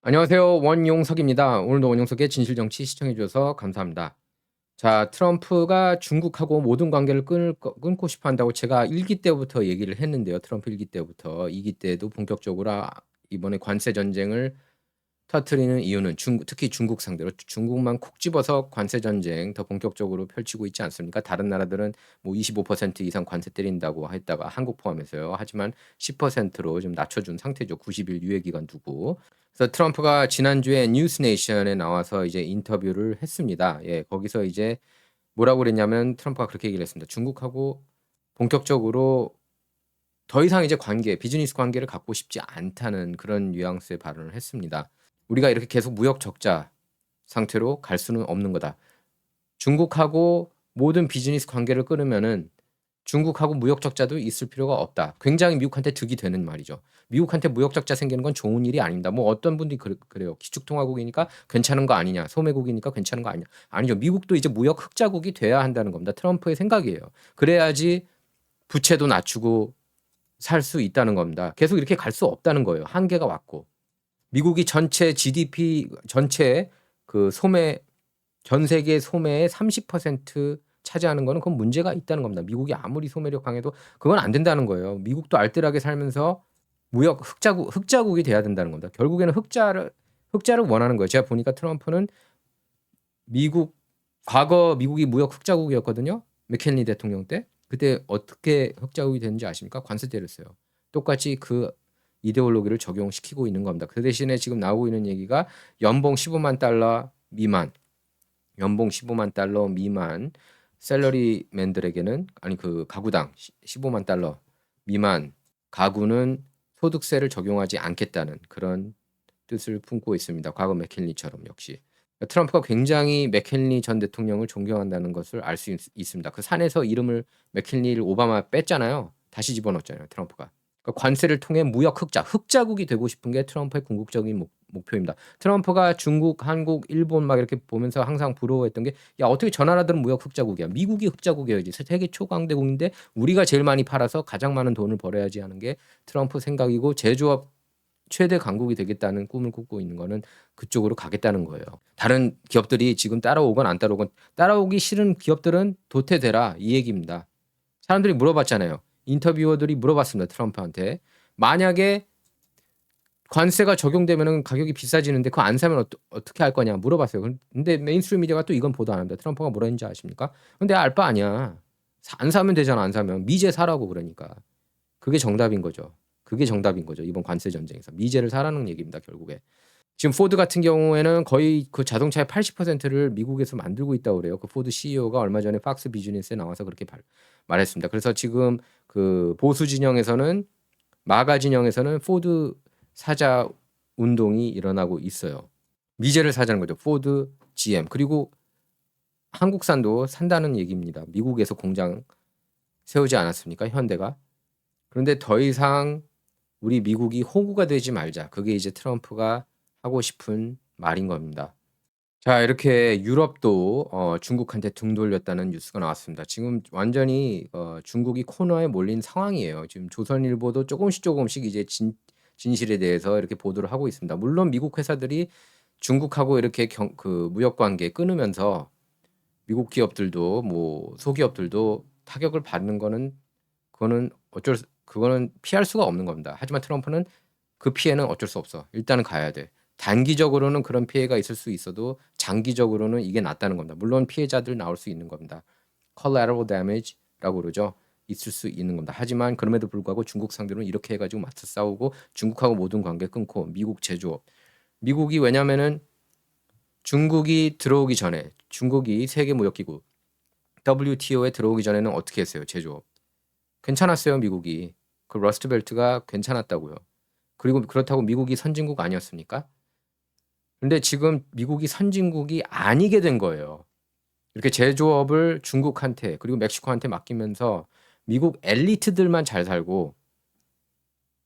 안녕하세요. 원용석입니다. 오늘도 원용석의 진실정치 시청해 주셔서 감사합니다. 자, 트럼프가 중국하고 모든 관계를 끊고 싶어 한다고 제가 1기 때부터 얘기를 했는데요. 트럼프 1기 때부터. 2기 때도 본격적으로 이번에 관세 전쟁을 터뜨리는 이유는 특히 중국 상대로 중국만 콕 집어서 관세 전쟁 더 본격적으로 펼치고 있지 않습니까? 다른 나라들은 뭐 25% 이상 관세 때린다고 했다가 한국 포함해서요. 하지만 10%로 좀 낮춰준 상태죠. 90일 유예 기간 두고. 그래서 트럼프가 지난주에 뉴스네이션에 나와서 이제 인터뷰를 했습니다. 예, 거기서 이제 뭐라고 그랬냐면 트럼프가 그렇게 얘기를 했습니다. 중국하고 본격적으로 더 이상 이제 비즈니스 관계를 갖고 싶지 않다는 그런 뉘앙스의 발언을 했습니다. 우리가 이렇게 계속 무역 적자 상태로 갈 수는 없는 거다. 중국하고 모든 비즈니스 관계를 끊으면은 중국하고 무역 적자도 있을 필요가 없다. 굉장히 미국한테 득이 되는 말이죠. 미국한테 무역 적자 생기는 건 좋은 일이 아닙니다. 뭐 어떤 분들이 그래요. 기축통화국이니까 괜찮은 거 아니냐. 소매국이니까 괜찮은 거 아니냐. 아니죠. 미국도 이제 무역 흑자국이 돼야 한다는 겁니다. 트럼프의 생각이에요. 그래야지 부채도 낮추고 살 수 있다는 겁니다. 계속 이렇게 갈 수 없다는 거예요. 한계가 왔고. 미국이 전체 GDP 전체 그 전 세계 소매의 30% 차지하는 거는 그건 문제가 있다는 겁니다. 미국이 아무리 소매력 강해도 그건 안 된다는 거예요. 미국도 알뜰하게 살면서 무역 흑자국이 돼야 된다는 겁니다. 결국에는 흑자를 원하는 거예요. 제가 보니까 트럼프는 과거 미국이 무역 흑자국이었거든요. 맥켄리 대통령 때. 그때 어떻게 흑자국이 됐는지 아십니까? 관세 때렸어요. 똑같이 그 이데올로기를 적용시키고 있는 겁니다. 그 대신에 지금 나오고 있는 얘기가 연봉 15만 달러 미만, 연봉 15만 달러 미만 셀러리맨들에게는 그 가구당 15만 달러 미만 가구는 소득세를 적용하지 않겠다는 그런 뜻을 품고 있습니다. 과거 맥켄리처럼 역시. 트럼프가 굉장히 맥켄리 전 대통령을 존경한다는 것을 알 수 있습니다. 그 산에서 이름을 맥켄리를 오바마 뺐잖아요. 다시 집어넣었잖아요. 트럼프가. 그러니까 관세를 통해 무역 흑자국이 되고 싶은 게 트럼프의 궁극적인 목표입니다. 트럼프가 중국, 한국, 일본 막 이렇게 보면서 항상 부러워했던 게 야 어떻게 저 나라들은 무역 흑자국이야. 미국이 흑자국이어야지. 세계 초강대국인데 우리가 제일 많이 팔아서 가장 많은 돈을 벌어야지 하는 게 트럼프 생각이고 제조업 최대 강국이 되겠다는 꿈을 꾸고 있는 거는 그쪽으로 가겠다는 거예요. 다른 기업들이 지금 따라오건 안 따라오건 따라오기 싫은 기업들은 도태되라 이 얘기입니다. 사람들이 물어봤잖아요. 인터뷰어들이 물어봤습니다. 트럼프한테. 만약에 관세가 적용되면 가격이 비싸지는데 그거 안 사면 어떻게 할 거냐 물어봤어요. 근데 메인스트림 미디어가 또 이건 보도 안 합니다. 트럼프가 뭐라 했는지 아십니까? 근데 알 바 아니야. 안 사면 되잖아. 안 사면. 미제 사라고 그러니까. 그게 정답인 거죠. 그게 정답인 거죠. 이번 관세 전쟁에서. 미제를 사라는 얘기입니다. 결국에. 지금 포드 같은 경우에는 거의 그 자동차의 80%를 미국에서 만들고 있다고 그래요. 그 포드 CEO가 얼마 전에 팍스 비즈니스에 나와서 그렇게 말했습니다. 그래서 지금 그 보수 진영에서는 마가 진영에서는 포드 사자 운동이 일어나고 있어요. 미제를 사자는 거죠. 포드, GM. 그리고 한국산도 산다는 얘기입니다. 미국에서 공장 세우지 않았습니까? 현대가. 그런데 더 이상 우리 미국이 호구가 되지 말자. 그게 이제 트럼프가 하고 싶은 말인 겁니다. 자, 이렇게 유럽도 중국한테 등 돌렸다는 뉴스가 나왔습니다. 지금 완전히 중국이 코너에 몰린 상황이에요. 지금 조선일보도 조금씩 이제 진실에 대해서 이렇게 보도를 하고 있습니다. 물론 미국 회사들이 중국하고 이렇게 그 무역 관계 끊으면서 미국 기업들도 뭐 소기업들도 타격을 받는 거는 그거는 피할 수가 없는 겁니다. 하지만 트럼프는 그 피해는 어쩔 수 없어. 일단은 가야 돼. 단기적으로는 그런 피해가 있을 수 있어도 장기적으로는 이게 낫다는 겁니다. 물론 피해자들 나올 수 있는 겁니다. collateral damage라고 그러죠. 있을 수 있는 겁니다. 하지만 그럼에도 불구하고 중국 상대로는 이렇게 해가지고 맞서 싸우고 중국하고 모든 관계 끊고 미국 제조업. 미국이 왜냐면은 중국이 들어오기 전에 중국이 세계무역기구 WTO에 들어오기 전에는 어떻게 했어요? 제조업. 괜찮았어요. 미국이. 그 러스트벨트가 괜찮았다고요. 그리고 그렇다고 미국이 선진국 아니었습니까? 근데 지금 미국이 선진국이 아니게 된 거예요. 이렇게 제조업을 중국한테 그리고 멕시코한테 맡기면서 미국 엘리트들만 잘 살고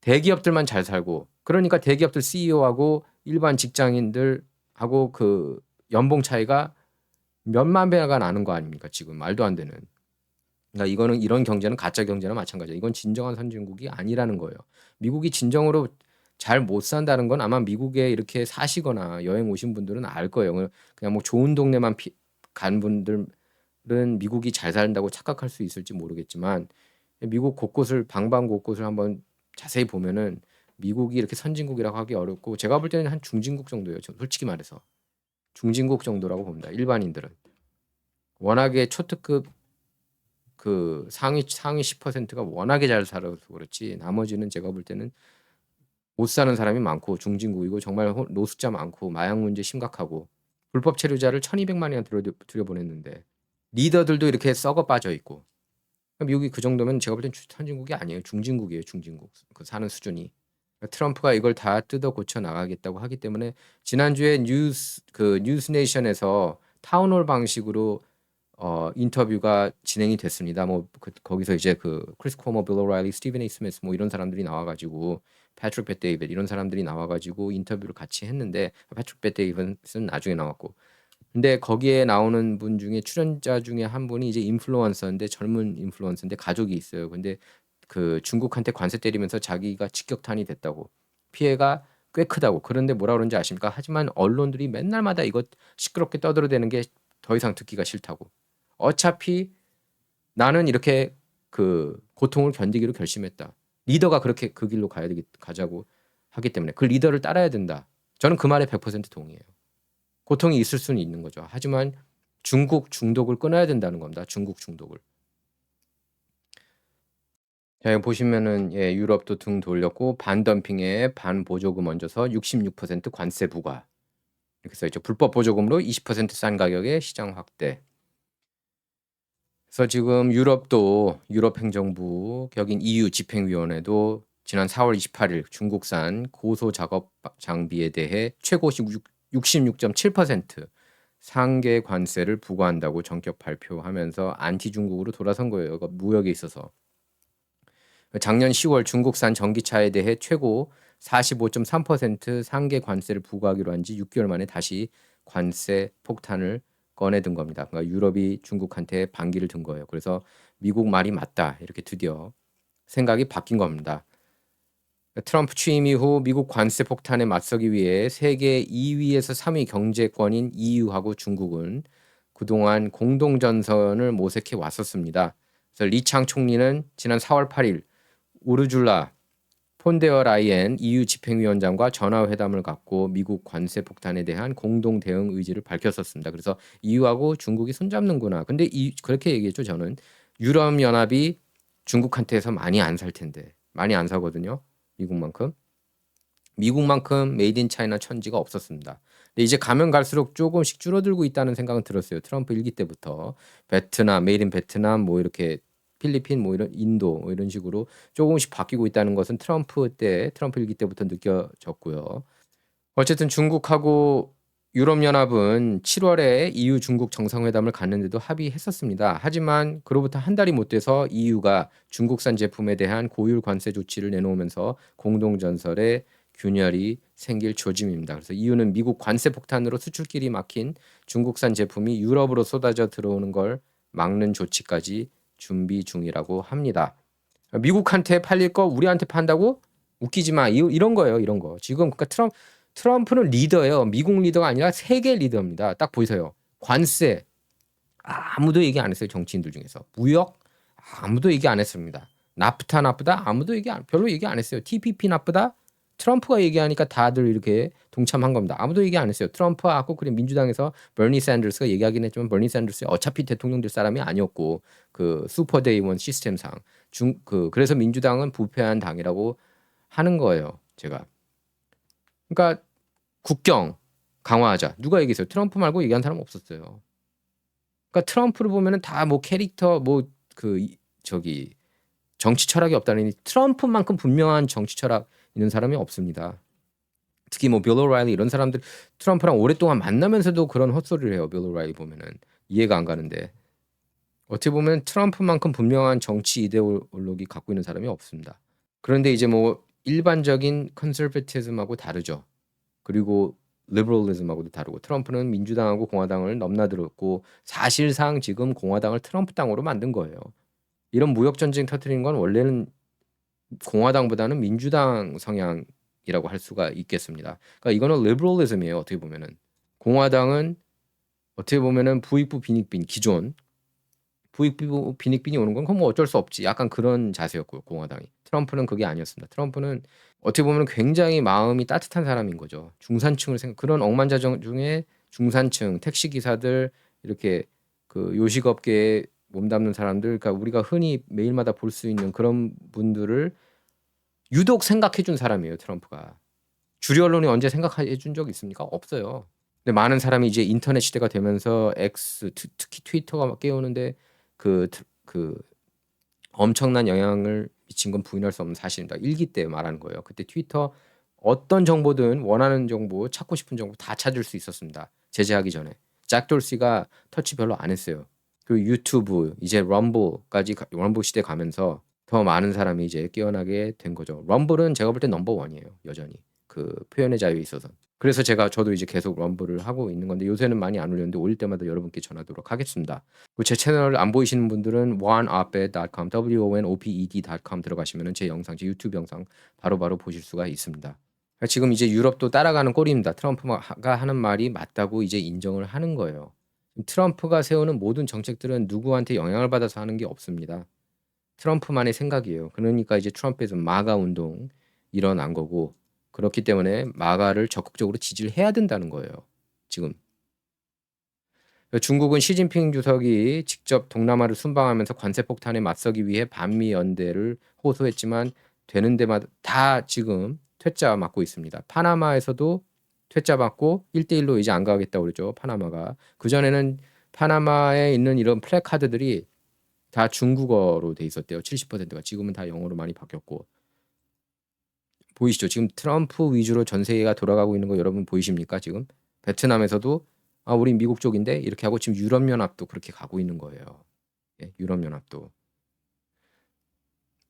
대기업들만 잘 살고 그러니까 대기업들 CEO하고 일반 직장인들하고 그 연봉 차이가 몇만 배가 나는 거 아닙니까? 지금 말도 안 되는. 그러니까 이런 경제는 가짜 경제나 마찬가지예요. 이건 진정한 선진국이 아니라는 거예요. 미국이 진정으로 잘 못 산다는 건 아마 미국에 이렇게 사시거나 여행 오신 분들은 알 거예요. 그냥 뭐 좋은 동네만 간 분들은 미국이 잘 산다고 착각할 수 있을지 모르겠지만 미국 곳곳을 방방 곳곳을 한번 자세히 보면은 미국이 이렇게 선진국이라고 하기 어렵고 제가 볼 때는 한 중진국 정도예요. 솔직히 말해서 중진국 정도라고 봅니다. 일반인들은 워낙에 초특급 그 상위 10%가 워낙에 잘 살아서 그렇지 나머지는 제가 볼 때는 못 사는 사람이 많고 중진국이고 정말 노숙자 많고 마약 문제 심각하고 불법 체류자를 1200만이나 들여보냈는데 리더들도 이렇게 썩어 빠져 있고 미국이 그 정도면 제가 볼 땐 선진국이 아니에요. 중진국이에요. 중진국. 그 사는 수준이. 트럼프가 이걸 다 뜯어 고쳐 나가겠다고 하기 때문에 지난주에 뉴스네이션에서 타운홀 방식으로 인터뷰가 진행이 됐습니다. 뭐 거기서 이제 크리스 코머, 빌 오라일리, 스티븐 에이 스미스 뭐 이런 사람들이 나와가지고 패트릭 벳 데이빗 이런 사람들이 나와가지고 인터뷰를 같이 했는데 패트릭 벳 데이빗은 나중에 나왔고 근데 거기에 나오는 분 중에 출연자 중에 한 분이 이제 인플루언서인데 젊은 인플루언서인데 가족이 있어요. 근데 그 중국한테 관세 때리면서 자기가 직격탄이 됐다고 피해가 꽤 크다고 그런데 뭐라 그런지 아십니까? 하지만 언론들이 맨날마다 이거 시끄럽게 떠들어대는 게 더 이상 듣기가 싫다고. 어차피 나는 이렇게 그 고통을 견디기로 결심했다. 리더가 그렇게 그 길로 가자고 하기 때문에 그 리더를 따라야 된다. 저는 그 말에 100% 동의해요. 고통이 있을 수는 있는 거죠. 하지만 중국 중독을 끊어야 된다는 겁니다. 중국 중독을. 자, 여기 보시면은 유럽도 등 돌렸고 반덤핑에 반보조금 얹어서 66% 관세 부과. 이렇게 써있죠. 불법 보조금으로 20% 싼 가격에 시장 확대. 그래서 지금 유럽도 유럽 행정부 격인 EU 집행위원회도 지난 4월 28일 중국산 고소 작업 장비에 대해 최고 66.7% 상계 관세를 부과한다고 전격 발표하면서 안티 중국으로 돌아선 거예요. 무역에 있어서. 작년 10월 중국산 전기차에 대해 최고 45.3% 상계 관세를 부과하기로 한 지 6개월 만에 다시 관세 폭탄을 꺼내든 겁니다. 그러니까 유럽이 중국한테 반기를 든 거예요. 그래서 미국 말이 맞다. 이렇게 드디어 생각이 바뀐 겁니다. 트럼프 취임 이후 미국 관세 폭탄에 맞서기 위해 세계 2위에서 3위 경제권인 EU하고 중국은 그동안 공동전선을 모색해 왔었습니다. 그래서 리창 총리는 지난 4월 8일 우르줄라 폰데어 라이엔 EU 집행위원장과 전화회담을 갖고 미국 관세 폭탄에 대한 공동 대응 의지를 밝혔었습니다. 그래서 EU하고 중국이 손잡는구나. 근데 그렇게 얘기했죠. 저는 유럽 연합이 중국한테서 많이 안 살 텐데 많이 안 사거든요. 미국만큼 메이드 인 차이나 천지가 없었습니다. 근데 이제 가면 갈수록 조금씩 줄어들고 있다는 생각은 들었어요. 트럼프 일기 때부터 베트남, 메이드 인 베트남 뭐 이렇게 필리핀 뭐 이런 인도 뭐 이런 식으로 조금씩 바뀌고 있다는 것은 트럼프 일기 때부터 느껴졌고요. 어쨌든 중국하고 유럽연합은 7월에 EU 중국 정상회담을 갖는데도 합의했었습니다. 하지만 그로부터 한 달이 못 돼서 EU가 중국산 제품에 대한 고율 관세 조치를 내놓으면서 공동전설에 균열이 생길 조짐입니다. 그래서 EU는 미국 관세 폭탄으로 수출길이 막힌 중국산 제품이 유럽으로 쏟아져 들어오는 걸 막는 조치까지 준비 중이라고 합니다. 미국한테 팔릴 거 우리한테 판다고? 웃기지 마. 이런 거예요. 이런 거. 지금 그러니까 트럼프는 리더예요. 미국 리더가 아니라 세계 리더입니다. 딱 보이세요. 관세 아무도 얘기 안 했어요. 정치인들 중에서. 무역 아무도 얘기 안 했습니다. 나프타 나쁘다 아무도 별로 얘기 안 했어요. TPP 나쁘다 트럼프가 얘기하니까 다들 이렇게 동참한 겁니다. 아무도 얘기 안 했어요. 트럼프하고 그리고 민주당에서 버니 샌더스가 얘기하긴 했지만 버니 샌더스 어차피 대통령 될 사람이 아니었고 그 슈퍼데이원 시스템상 그래서 민주당은 부패한 당이라고 하는 거예요. 제가. 그러니까 국경 강화하자. 누가 얘기했어요? 트럼프 말고 얘기한 사람 없었어요. 그러니까 트럼프를 보면은 다 뭐 캐릭터 저기 정치 철학이 없다니 트럼프만큼 분명한 정치 철학 있는 사람이 없습니다. 특히 뭐 빌 오라일리 이런 사람들 트럼프랑 오랫동안 만나면서도 그런 헛소리를 해요. 빌 오라일리 보면은 이해가 안 가는데 어떻게 보면 트럼프만큼 분명한 정치 이데올로기 갖고 있는 사람이 없습니다. 그런데 이제 뭐 일반적인 컨서베티즘하고 다르죠. 그리고 리버럴리즘하고도 다르고 트럼프는 민주당하고 공화당을 넘나들었고 사실상 지금 공화당을 트럼프 당으로 만든 거예요. 이런 무역 전쟁 터뜨리는 건 원래는 공화당보다는 민주당 성향이 빈익빈익이라고 할 수가 있겠습니다. 그러니까 이거는 리버럴리즘이에요. 어떻게 보면은 공화당은 어떻게 보면은 부익부 빈익빈 기존 부익부 빈익빈이 오는 건 그건 뭐 어쩔 수 없지. 약간 그런 자세였고요. 공화당이. 트럼프는 그게 아니었습니다. 트럼프는 어떻게 보면 굉장히 마음이 따뜻한 사람인 거죠. 중산층을 그런 억만자정 중에 중산층, 택시 기사들 이렇게 그 요식업계에 몸담는 사람들, 그러니까 우리가 흔히 매일마다 볼 수 있는 그런 분들을 유독 생각해 준 사람이에요, 트럼프가. 주류 언론이 언제 생각해 준 적 있습니까? 없어요. 근데 많은 사람이 이제 인터넷 시대가 되면서 특히 트위터가 막 깨우는데 그 엄청난 영향을 미친 건 부인할 수 없는 사실입니다. 1기 때 말하는 거예요. 그때 트위터 어떤 정보든 원하는 정보, 찾고 싶은 정보 다 찾을 수 있었습니다. 제재하기 전에. 잭 돌시가 터치 별로 안 했어요. 그리고 유튜브, 이제 럼블 시대 가면서 더 많은 사람이 이제 깨어나게 된 거죠. 럼블은 제가 볼 때 넘버 원이에요. 여전히. 그 표현의 자유에 있어서. 그래서 저도 이제 계속 럼블을 하고 있는 건데 요새는 많이 안 올렸는데 올릴 때마다 여러분께 전하도록 하겠습니다. 그리고 제 채널 안 보이시는 분들은 oneoped.com, wonoped.com 들어가시면 제 영상, 제 유튜브 영상 바로바로 보실 수가 있습니다. 지금 이제 유럽도 따라가는 꼴입니다. 트럼프가 하는 말이 맞다고 이제 인정을 하는 거예요. 트럼프가 세우는 모든 정책들은 누구한테 영향을 받아서 하는 게 없습니다. 트럼프만의 생각이에요. 그러니까 이제 트럼프에서 마가 운동 일어난 거고 그렇기 때문에 마가를 적극적으로 지지를 해야 된다는 거예요. 지금. 중국은 시진핑 주석이 직접 동남아를 순방하면서 관세 폭탄에 맞서기 위해 반미 연대를 호소했지만 되는 데마다 다 지금 퇴짜 맞고 있습니다. 파나마에서도 퇴짜 맞고 1대1로 이제 안 가겠다고 그러죠. 파나마가. 그전에는 파나마에 있는 이런 플래카드들이 다 중국어로 돼 있었대요. 70%가. 지금은 다 영어로 많이 바뀌었고. 보이시죠? 지금 트럼프 위주로 전 세계가 돌아가고 있는 거 여러분 보이십니까? 지금 베트남에서도 우린 미국 쪽인데 이렇게 하고 지금 유럽연합도 그렇게 가고 있는 거예요. 예, 유럽연합도.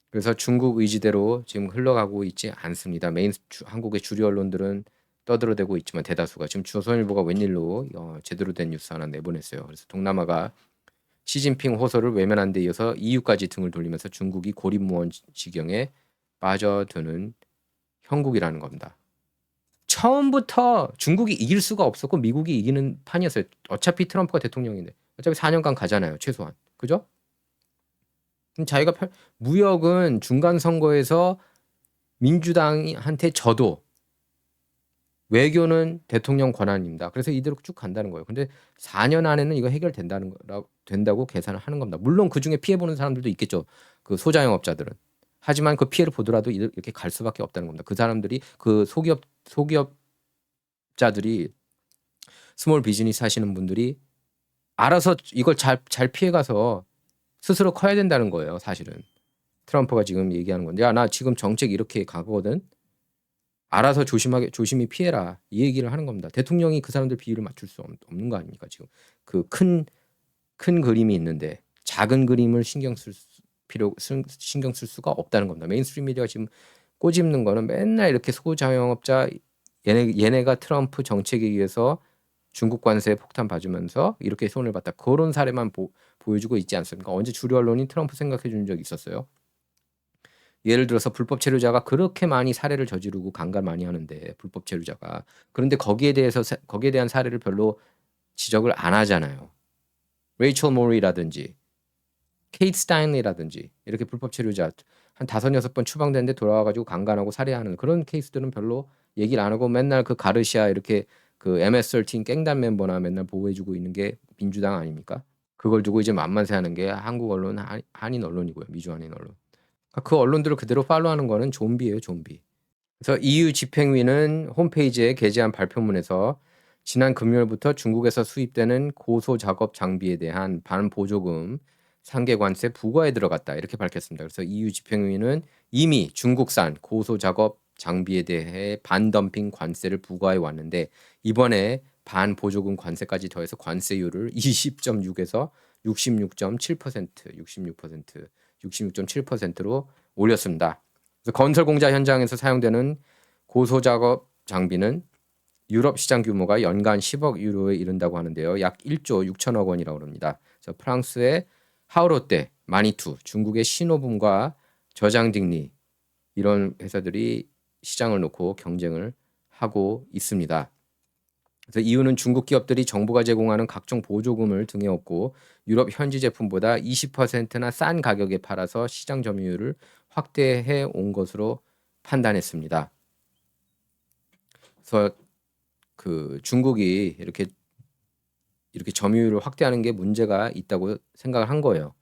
그래서 중국 의지대로 지금 흘러가고 있지 않습니다. 한국의 주류 언론들은 떠들어대고 있지만 대다수가 지금 조선일보가 웬일로 제대로 된 뉴스 하나 내보냈어요. 그래서 동남아가 시진핑 호소를 외면한 데 이어서 EU까지 등을 돌리면서 중국이 고립무원 지경에 빠져드는 형국이라는 겁니다. 처음부터 중국이 이길 수가 없었고 미국이 이기는 판이었어요. 어차피 트럼프가 대통령인데 어차피 4년간 가잖아요. 최소한. 그죠? 그럼 무역은 중간 선거에서 민주당한테 져도 외교는 대통령 권한입니다. 그래서 이대로 쭉 간다는 거예요. 근데 4년 안에는 이거 된다고 계산을 하는 겁니다. 물론 그중에 피해 보는 사람들도 있겠죠. 그 소자영업자들은. 하지만 그 피해를 보더라도 이렇게 갈 수밖에 없다는 겁니다. 그 사람들이 그 소기업자들이 스몰 비즈니스 하시는 분들이 알아서 이걸 잘 피해가서 스스로 커야 된다는 거예요. 사실은. 트럼프가 지금 얘기하는 건데 야, 나 지금 정책 이렇게 가거든. 알아서 조심히 피해라. 이 얘기를 하는 겁니다. 대통령이 그 사람들 비율을 맞출 수 없는 거 아닙니까? 지금 그 큰 그림이 있는데 작은 그림을 신경 쓸 수가 없다는 겁니다. 메인스트림 미디어가 지금 꼬집는 거는 맨날 이렇게 소자영업자 얘네가 트럼프 정책에 의해서 중국 관세에 폭탄 봐주면서 이렇게 손을 봤다. 그런 사례만 보여주고 있지 않습니까? 언제 주류 언론이 트럼프 생각해 준 적 있었어요? 예를 들어서 불법 체류자가 그렇게 많이 살해를 저지르고 강간 많이 하는데 불법 체류자가 그런데 거기에 대한 사례를 별로 지적을 안 하잖아요. 레이첼 모리라든지 케이트 스타인리라든지 이렇게 불법 체류자 한 5-6번 추방됐는데 돌아와가지고 강간하고 살해하는 그런 케이스들은 별로 얘기를 안 하고 맨날 그 가르시아 이렇게 그 MS-13 깽단 멤버나 맨날 보호해주고 있는 게 민주당 아닙니까? 그걸 두고 이제 만만세하는 게 한국 언론, 한인 언론이고요. 미주 한인 언론. 그 언론들을 그대로 팔로우하는 거는 좀비예요, 좀비. 그래서 EU 집행위는 홈페이지에 게재한 발표문에서 지난 금요일부터 중국에서 수입되는 고소 작업 장비에 대한 반보조금 상계 관세 부과에 들어갔다 이렇게 밝혔습니다. 그래서 EU 집행위는 이미 중국산 고소 작업 장비에 대해 반덤핑 관세를 부과해 왔는데 이번에 반보조금 관세까지 더해서 관세율을 20.6에서 66.7%, 66.7%로 올렸습니다. 그래서 건설 공장 현장에서 사용되는 고소 작업 장비는 유럽 시장 규모가 연간 10억 유로에 이른다고 하는데요. 약 1조 6천억 원이라고 합니다. 그래서 프랑스의 하우롯데, 마니투, 중국의 신호붐과 저장딩리 이런 회사들이 시장을 놓고 경쟁을 하고 있습니다. 그래서 이유는 중국 기업들이 정부가 제공하는 각종 보조금을 등에 업고 유럽 현지 제품보다 20%나 싼 가격에 팔아서 시장 점유율을 확대해 온 것으로 판단했습니다. 그래서 그 중국이 이렇게 점유율을 확대하는 게 문제가 있다고 생각을 한 거예요.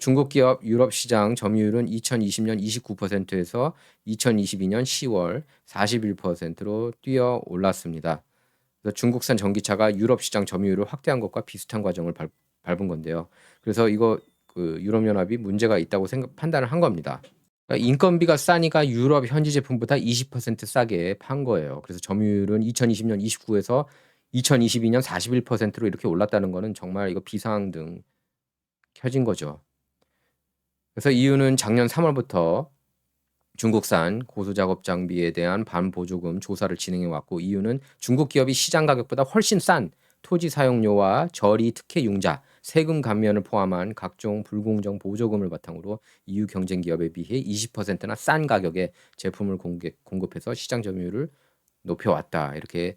중국 기업 유럽 시장 점유율은 2020년 29%에서 2022년 10월 41%로 뛰어 올랐습니다. 그래서 중국산 전기차가 유럽 시장 점유율을 확대한 것과 비슷한 과정을 밟은 건데요. 그래서 이거 그 유럽연합이 문제가 있다고 판단을 한 겁니다. 그러니까 인건비가 싸니까 유럽 현지 제품보다 20% 싸게 판 거예요. 그래서 점유율은 2020년 29에서 2022년 41%로 이렇게 올랐다는 거는 정말 이거 비상등 켜진 거죠. 그래서 이유는 작년 3월부터 중국산 고수작업 장비에 대한 반보조금 조사를 진행해 왔고, 이유는 중국 기업이 시장 가격보다 훨씬 싼 토지 사용료와 저리 특혜 융자, 세금 감면을 포함한 각종 불공정 보조금을 바탕으로 EU 경쟁 기업에 비해 20%나 싼 가격에 제품을 공급해서 시장 점유율을 높여왔다, 이렇게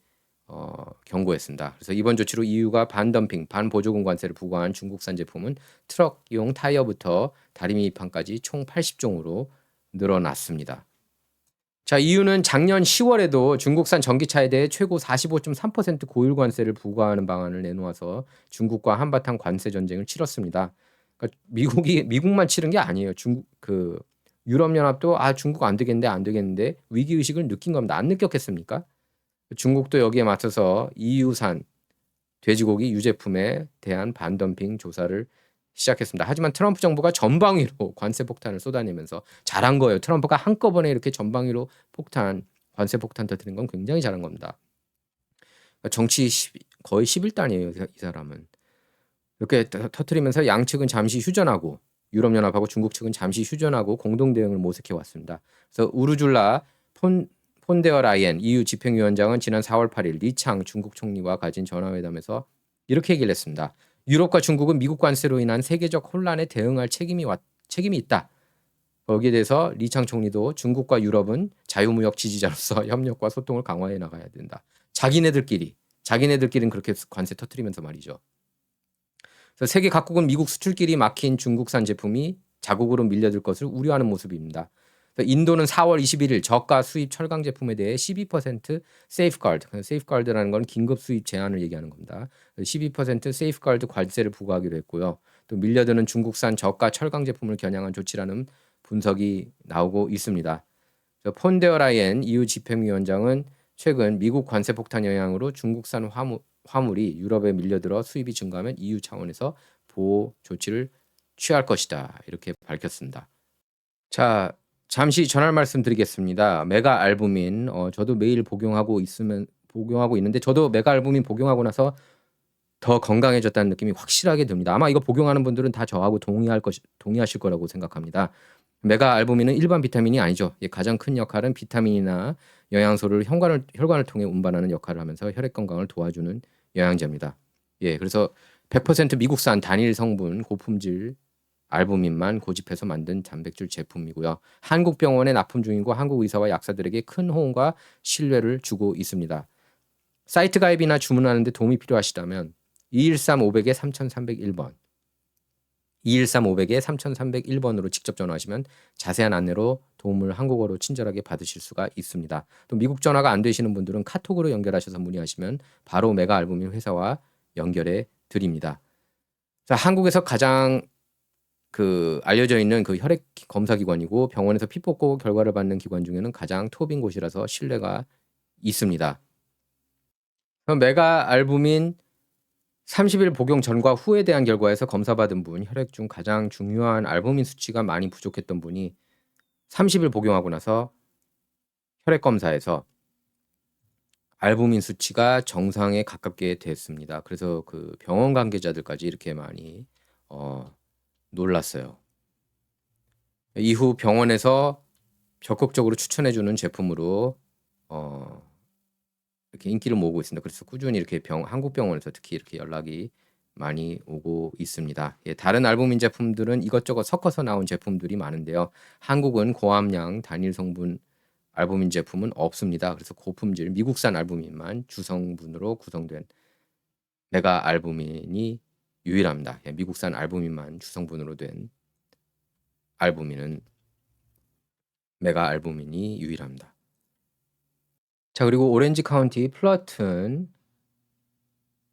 경고했습니다. 그래서 이번 조치로 EU가 반덤핑, 반보조금 관세를 부과한 중국산 제품은 트럭용 타이어부터 다리미 입판까지 총 80종으로 늘어났습니다. 자, EU는 작년 10월에도 중국산 전기차에 대해 최고 45.3% 고율 관세를 부과하는 방안을 내놓아서 중국과 한바탕 관세 전쟁을 치렀습니다. 그러니까 미국만 치른 게 아니에요. 유럽연합도 중국 안 되겠는데 위기 의식을 느낀 겁니다. 안 느꼈겠습니까? 중국도 여기에 맞서서 EU산 돼지고기 유제품에 대한 반덤핑 조사를 시작했습니다. 하지만 트럼프 정부가 전방위로 관세 폭탄을 쏟아내면서 잘한 거예요. 트럼프가 한꺼번에 이렇게 전방위로 관세 폭탄 터뜨린 건 굉장히 잘한 겁니다. 정치 거의 11단이에요. 이 사람은. 이렇게 터뜨리면서 양측은 잠시 휴전하고, 유럽연합하고 중국 측은 잠시 휴전하고 공동 대응을 모색해 왔습니다. 그래서 우르줄라 폰데어 라이엔 EU 집행위원장은 지난 4월 8일 리창 중국 총리와 가진 전화회담에서 이렇게 얘기를 했습니다. 유럽과 중국은 미국 관세로 인한 세계적 혼란에 대응할 책임이 있다. 거기에 대해서 리창 총리도 중국과 유럽은 자유무역 지지자로서 협력과 소통을 강화해 나가야 된다. 자기네들끼리는 그렇게 관세 터뜨리면서 말이죠. 그래서 세계 각국은 미국 수출길이 막힌 중국산 제품이 자국으로 밀려들 것을 우려하는 모습입니다. 인도는 4월 21일 저가 수입 철강 제품에 대해 12% 세이프가드, 세이프가드라는 건 긴급 수입 제한을 얘기하는 겁니다. 12% 세이프가드 관세를 부과하기로 했고요. 또 밀려드는 중국산 저가 철강 제품을 겨냥한 조치라는 분석이 나오고 있습니다. 폰데어 라이엔 EU 집행위원장은 최근 미국 관세 폭탄 영향으로 중국산 화물이 유럽에 밀려들어 수입이 증가하면 EU 차원에서 보호 조치를 취할 것이다, 이렇게 밝혔습니다. 자, 잠시 전할 말씀 드리겠습니다. 메가 알부민, 저도 매일 복용하고 있는데 저도 메가 알부민 복용하고 나서 더 건강해졌다는 느낌이 확실하게 듭니다. 아마 이거 복용하는 분들은 다 저하고 동의하실 거라고 생각합니다. 메가 알부민은 일반 비타민이 아니죠. 가장 큰 역할은 비타민이나 영양소를 혈관을 통해 운반하는 역할을 하면서 혈액 건강을 도와주는 영양제입니다. 그래서 100% 미국산 단일 성분 고품질 알부민만 고집해서 만든 단백질 제품이고요. 한국 병원에 납품 중이고 한국 의사와 약사들에게 큰 호응과 신뢰를 주고 있습니다. 사이트 가입이나 주문하는 데 도움이 필요하시다면 213-500에 3301번 213-500에 3301번으로 직접 전화하시면 자세한 안내로 도움을 한국어로 친절하게 받으실 수가 있습니다. 또 미국 전화가 안 되시는 분들은 카톡으로 연결하셔서 문의하시면 바로 메가 알부민 회사와 연결해 드립니다. 자, 한국에서 가장 알려져 있는 혈액 검사 기관이고 병원에서 피 뽑고 결과를 받는 기관 중에는 가장 톱인 곳이라서 신뢰가 있습니다. 그럼 메가 알부민 30일 복용 전과 후에 대한 결과에서 검사받은 분, 혈액 중 가장 중요한 알부민 수치가 많이 부족했던 분이 30일 복용하고 나서 혈액 검사에서 알부민 수치가 정상에 가깝게 됐습니다. 그래서 병원 관계자들까지 이렇게 많이 놀랐어요. 이후 병원에서 적극적으로 추천해주는 제품으로 이렇게 인기를 모으고 있습니다. 그래서 꾸준히 이렇게 한국 병원에서 특히 이렇게 연락이 많이 오고 있습니다. 다른 알부민 제품들은 이것저것 섞어서 나온 제품들이 많은데요. 한국은 고함량 단일 성분 알부민 제품은 없습니다. 그래서 고품질 미국산 알부민만 주성분으로 구성된 메가 알부민이 유일합니다. 예, 미국산 알부민만 주성분으로 된 알부민은 메가 알부민이 유일합니다. 자, 그리고 오렌지 카운티 플러튼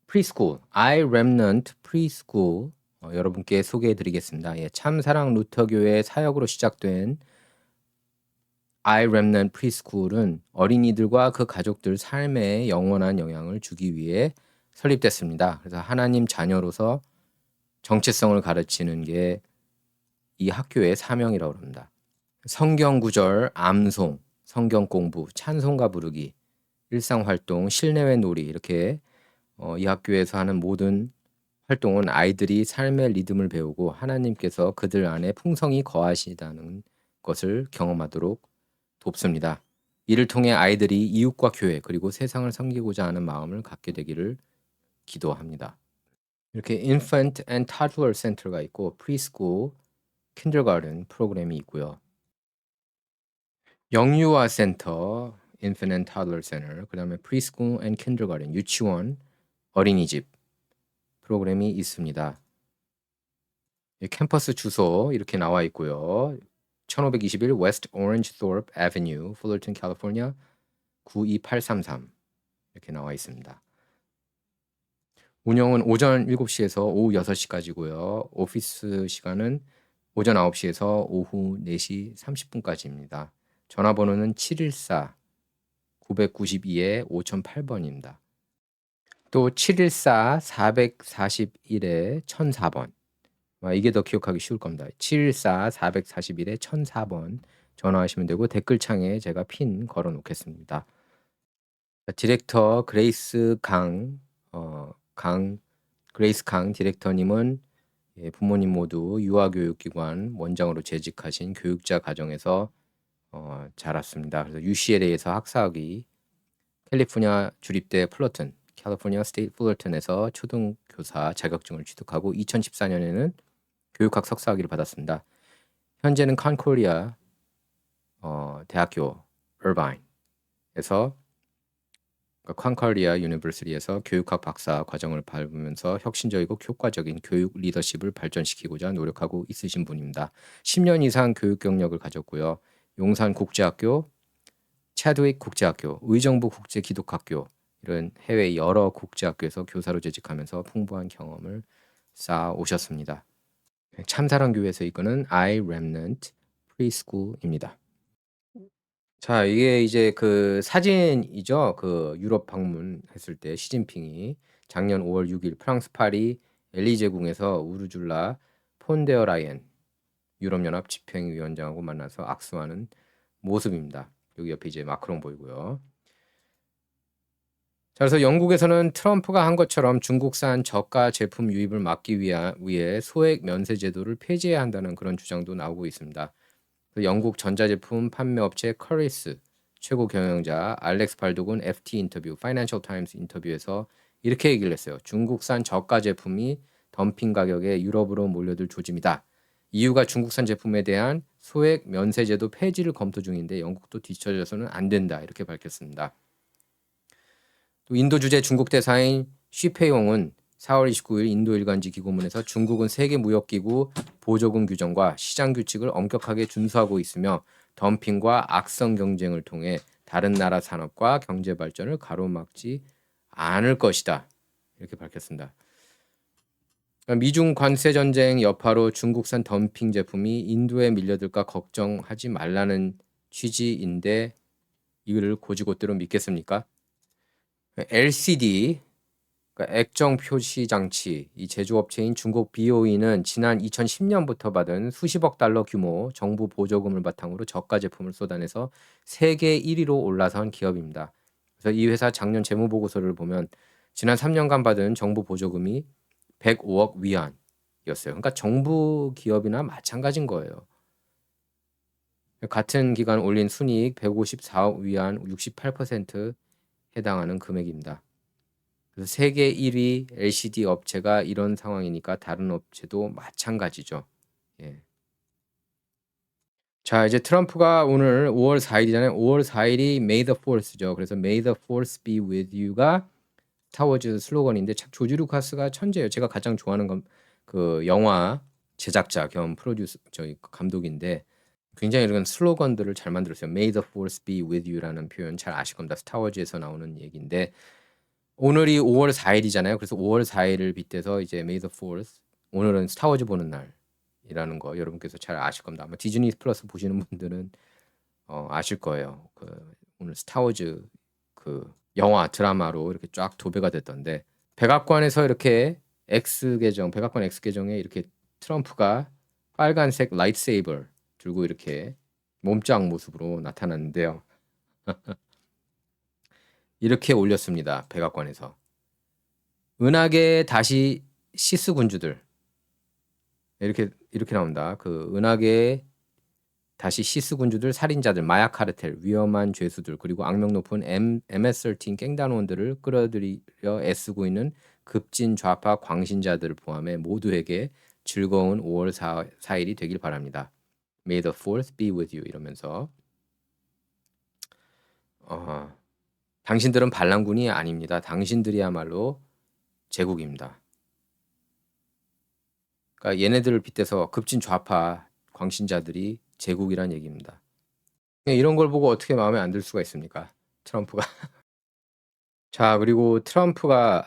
프리스쿨 아이렘넌트 프리스쿨 여러분께 소개해 드리겠습니다. 예, 참사랑 루터교회 사역으로 시작된 아이렘넌트 프리스쿨은 어린이들과 그 가족들 삶에 영원한 영향을 주기 위해 설립됐습니다. 그래서 하나님 자녀로서 정체성을 가르치는 게 이 학교의 사명이라고 합니다. 성경 구절, 암송, 성경 공부, 찬송가 부르기, 일상 활동, 실내외 놀이 이렇게 이 학교에서 하는 모든 활동은 아이들이 삶의 리듬을 배우고 하나님께서 그들 안에 풍성히 거하시다는 것을 경험하도록 돕습니다. 이를 통해 아이들이 이웃과 교회 그리고 세상을 섬기고자 하는 마음을 갖게 되기를 기도합니다. 이렇게 Infant and Toddler Center가 있고 Preschool, Kindergarten 프로그램이 있고요. 영유아 센터, Infant and Toddler Center, 그 다음에 Preschool and Kindergarten, 유치원, 어린이집 프로그램이 있습니다. 캠퍼스 주소 이렇게 나와 있고요. 1521 West Orange Thorpe Avenue, Fullerton, California 92833 이렇게 나와 있습니다. 운영은 오전 7시에서 오후 6시까지고요. 오피스 시간은 오전 9시에서 오후 4시 30분까지입니다. 전화번호는 714-992-5008번입니다. 또 714-441-1004번. 이게 더 기억하기 쉬울 겁니다. 714-441-1004번 전화하시면 되고 댓글창에 제가 핀 걸어 놓겠습니다. 디렉터 그레이스 그레이스 강 디렉터님은 부모님 모두 유아교육기관 원장으로 재직하신 교육자 가정에서 자랐습니다. 그래서 UCLA에서 학사학위, 캘리포니아 주립대 플러튼, 캘리포니아 스테이트 플러튼에서 초등교사 자격증을 취득하고 2014년에는 교육학 석사학위를 받았습니다. 현재는 컨코리아 대학교 얼바인에서 컨코리아 유니버시티에서 교육학 박사 과정을 밟으면서 혁신적이고 효과적인 교육 리더십을 발전시키고자 노력하고 있으신 분입니다. 10년 이상 교육 경력을 가졌고요. 용산 국제학교, 차드윅 국제학교, 의정부 국제기독학교 이런 해외 여러 국제학교에서 교사로 재직하면서 풍부한 경험을 쌓아 오셨습니다. 참사랑교회에서 이끄는 iRemnant Preschool입니다. 자, 이게 이제 그 사진이죠. 그 유럽 방문했을 때 시진핑이 작년 5월 6일 프랑스 파리 엘리제궁에서 우르줄라 폰데어 라이엔 유럽연합 집행위원장하고 만나서 악수하는 모습입니다. 여기 옆에 이제 마크롱 보이고요. 자, 그래서 영국에서는 트럼프가 한 것처럼 중국산 저가 제품 유입을 막기 위해 소액 면세 제도를 폐지해야 한다는 그런 주장도 나오고 있습니다. 영국 전자제품 판매업체 커리스 최고 경영자 알렉스 발독은 FT 인터뷰, 파이낸셜 타임스 인터뷰에서 이렇게 얘기를 했어요. 중국산 저가 제품이 덤핑 가격에 유럽으로 몰려들 조짐이다. EU가 중국산 제품에 대한 소액 면세 제도 폐지를 검토 중인데 영국도 뒤처져서는 안 된다. 이렇게 밝혔습니다. 또 인도 주재 중국 대사인 쉬페용은 4월 29일 인도 일간지 기고문에서 중국은 세계무역기구 보조금 규정과 시장 규칙을 엄격하게 준수하고 있으며 덤핑과 악성 경쟁을 통해 다른 나라 산업과 경제 발전을 가로막지 않을 것이다. 이렇게 밝혔습니다. 미중 관세 전쟁 여파로 중국산 덤핑 제품이 인도에 밀려들까 걱정하지 말라는 취지인데 이를 고지고대로 믿겠습니까? LCD, 그러니까 액정 표시 장치, 이 제조업체인 중국 BOE는 지난 2010년부터 받은 수십억 달러 규모 정부 보조금을 바탕으로 저가 제품을 쏟아내서 세계 1위로 올라선 기업입니다. 그래서 이 회사 작년 재무 보고서를 보면 지난 3년간 받은 정부 보조금이 105억 위안이었어요. 그러니까 정부 기업이나 마찬가지인 거예요. 같은 기간 올린 순이익 154억 위안 68% 해당하는 금액입니다. 그래서 세계 1위 LCD 업체가 이런 상황이니까 다른 업체도 마찬가지죠. 예. 자, 이제 트럼프가 오늘 5월 4일이잖아요. 5월 4일이 May the 4th죠. 그래서 May the 4th be with you가 스타워즈 슬로건인데 참 조지 루카스가 천재예요. 제가 가장 좋아하는 건 그 영화 제작자 겸 프로듀서 저희 감독인데 굉장히 이런 슬로건들을 잘 만들었어요. May the force be with you라는 표현 잘 아실 겁니다. 스타워즈에서 나오는 얘기인데 오늘이 5월 4일이잖아요. 그래서 5월 4일을 빗대서 이제 May the 4th 오늘은 스타워즈 보는 날이라는 거 여러분께서 잘 아실 겁니다. 아마 디즈니 플러스 보시는 분들은 아실 거예요. 그 오늘 스타워즈 그 영화 드라마로 이렇게 쫙 도배가 됐던데 백악관에서 이렇게 백악관 X 계정에 이렇게 트럼프가 빨간색 라이트세이버 들고 이렇게 몸짱 모습으로 나타났는데요. 이렇게 올렸습니다. 백악관에서. 은하계 다시 시스 군주들. 이렇게 나온다. 그 은하계 다시 시스 군주들, 살인자들, 마약 카르텔, 위험한 죄수들, 그리고 악명 높은 MS-13 갱단원들을 끌어들이려 애쓰고 있는 급진 좌파 광신자들을 포함해 모두에게 즐거운 5월 4일이 되길 바랍니다. May the 4th be with you 이러면서 당신들은 반란군이 아닙니다. 당신들이야말로 제국입니다. 그러니까 얘네들을 빗대서 급진 좌파 광신자들이 제국이란 얘기입니다. 이런 걸 보고 어떻게 마음에 안 들 수가 있습니까? 트럼프가. 자, 그리고 트럼프가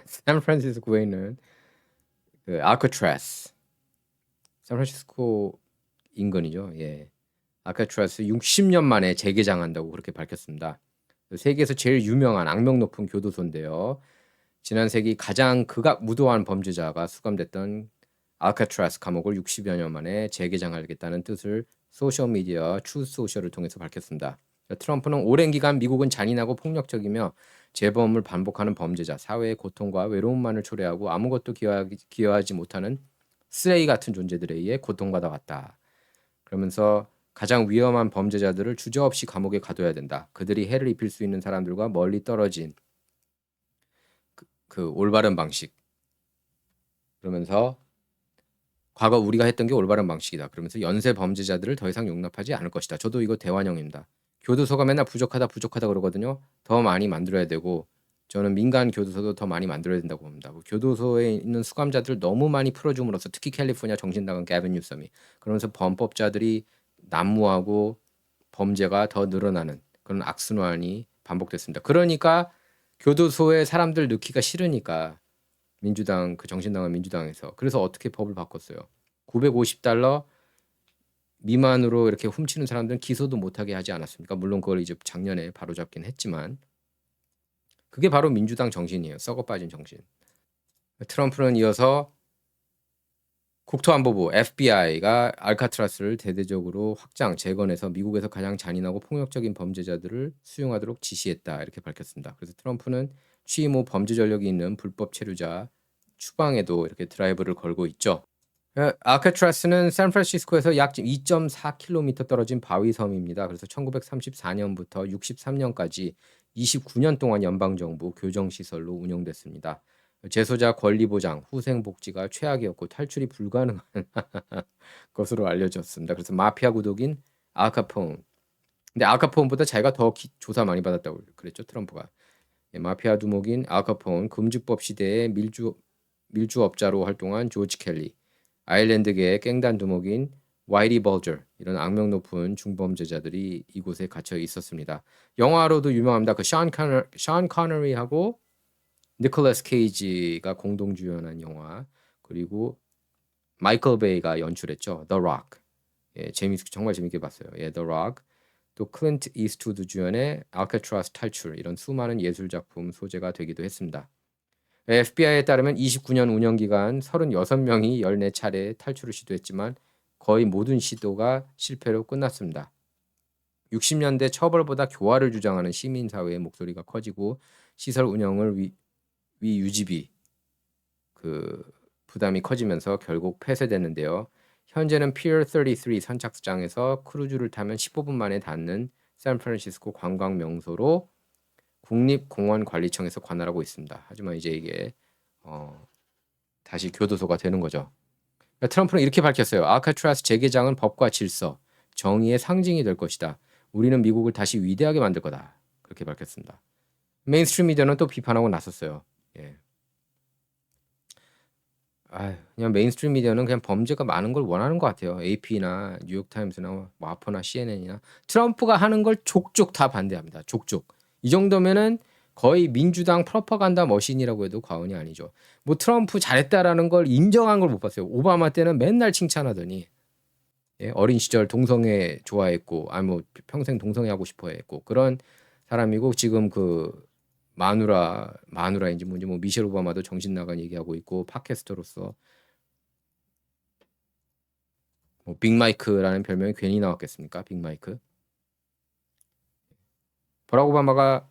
샌프란시스코에 있는 그 알카트라스, 샌프란시스코 인근이죠. 예. 알카트라스 60년 만에 재개장한다고 그렇게 밝혔습니다. 세계에서 제일 유명한 악명 높은 교도소인데요. 지난 세기 가장 극악무도한 범죄자가 수감됐던 알카트라스 감옥을 60여 년 만에 재개장하겠다는 뜻을 소셜미디어 트루소셜을 통해서 밝혔습니다. 트럼프는 오랜 기간 미국은 잔인하고 폭력적이며 재범을 반복하는 범죄자, 사회의 고통과 외로움만을 초래하고 아무것도 기여하지 못하는 쓰레기 같은 존재들에 의해 고통받아 왔다. 그러면서 가장 위험한 범죄자들을 주저없이 감옥에 가둬야 된다. 그들이 해를 입힐 수 있는 사람들과 멀리 떨어진 그 올바른 방식. 그러면서 과거 우리가 했던 게 올바른 방식이다. 그러면서 연쇄 범죄자들을 더 이상 용납하지 않을 것이다. 저도 이거 대환영입니다. 교도소가 맨날 부족하다 그러거든요. 더 많이 만들어야 되고 저는 민간 교도소도 더 많이 만들어야 된다고 봅니다. 교도소에 있는 수감자들 너무 많이 풀어줌으로써 특히 캘리포니아 정신나간 게빈 뉴섬이 그러면서 범법자들이 난무하고 범죄가 더 늘어나는 그런 악순환이 반복됐습니다. 그러니까 교도소에 사람들 넣기가 싫으니까 민주당 그 정신당한 민주당에서 그래서 어떻게 법을 바꿨어요. $950 미만으로 이렇게 훔치는 사람들은 기소도 못하게 하지 않았습니까? 물론 그걸 이제 작년에 바로잡긴 했지만 그게 바로 민주당 정신이에요. 썩어 빠진 정신. 트럼프는 이어서 국토안보부 FBI가 알카트라스를 대대적으로 확장, 재건해서 미국에서 가장 잔인하고 폭력적인 범죄자들을 수용하도록 지시했다. 이렇게 밝혔습니다. 그래서 트럼프는 취임 후 범죄 전력이 있는 불법 체류자 추방에도 이렇게 드라이브를 걸고 있죠. 알카트라스는 샌프란시스코에서 약 2.4km 떨어진 바위섬입니다. 그래서 1934년부터 63년까지 29년 동안 연방정부 교정시설로 운영됐습니다. 재소자 권리 보장, 후생 복지가 최악이었고 탈출이 불가능한 것으로 알려졌습니다. 그래서 마피아 구독인 알카폰. 근데 알카폰보다 자기가 더 조사 많이 받았다고 그랬죠, 트럼프가. 마피아 두목인 알카폰, 금주법 시대의 밀주업자로 활동한 조지 켈리, 아일랜드계의 깽단 두목인 와이리 벌저, 이런 악명 높은 중범죄자들이 이곳에 갇혀 있었습니다. 영화로도 유명합니다. 그 션 커너리하고 니콜라스 케이지가 공동 주연한 영화, 그리고 마이클 베이가 연출했죠. The Rock. 예, 정말 재밌게 봤어요. 예, The Rock. 또 클린트 이스트우드 주연의 알카트라스 탈출, 이런 수많은 예술 작품 소재가 되기도 했습니다. FBI에 따르면 29년 운영 기간 36명이 14차례 탈출을 시도했지만 거의 모든 시도가 실패로 끝났습니다. 60년대 처벌보다 교화를 주장하는 시민사회의 목소리가 커지고 시설 운영을 유지비 부담이 커지면서 결국 폐쇄됐는데요. 현재는 피어 33 선착장에서 크루즈를 타면 15분 만에 닿는 샌프란시스코 관광 명소로 국립공원관리청에서 관할하고 있습니다. 하지만 이제 이게 다시 교도소가 되는 거죠. 트럼프는 이렇게 밝혔어요. 알카트라스 재개장은 법과 질서, 정의의 상징이 될 것이다. 우리는 미국을 다시 위대하게 만들 거다. 그렇게 밝혔습니다. 메인스트림 미디어는 또 비판하고 나섰어요. 예. 그냥 메인스트림 미디어는 그냥 범죄가 많은 걸 원하는 것 같아요. AP나 뉴욕타임스나 와퍼나 CNN이나 트럼프가 하는 걸 족족 다 반대합니다. 족족. 이 정도면은 거의 민주당 프로파간다 머신이라고 해도 과언이 아니죠. 뭐 트럼프 잘했다라는 걸 인정한 걸 못 봤어요. 오바마 때는 맨날 칭찬하더니 예, 어린 시절 동성애 좋아했고, 뭐 평생 동성애 하고 싶어했고 그런 사람이고 지금 그 마누라인지 뭔지 뭐 미셸 오바마도 정신 나간 얘기하고 있고 팟캐스터로서 뭐 빅마이크라는 별명이 괜히 나왔겠습니까? 빅마이크. 버락 오바마가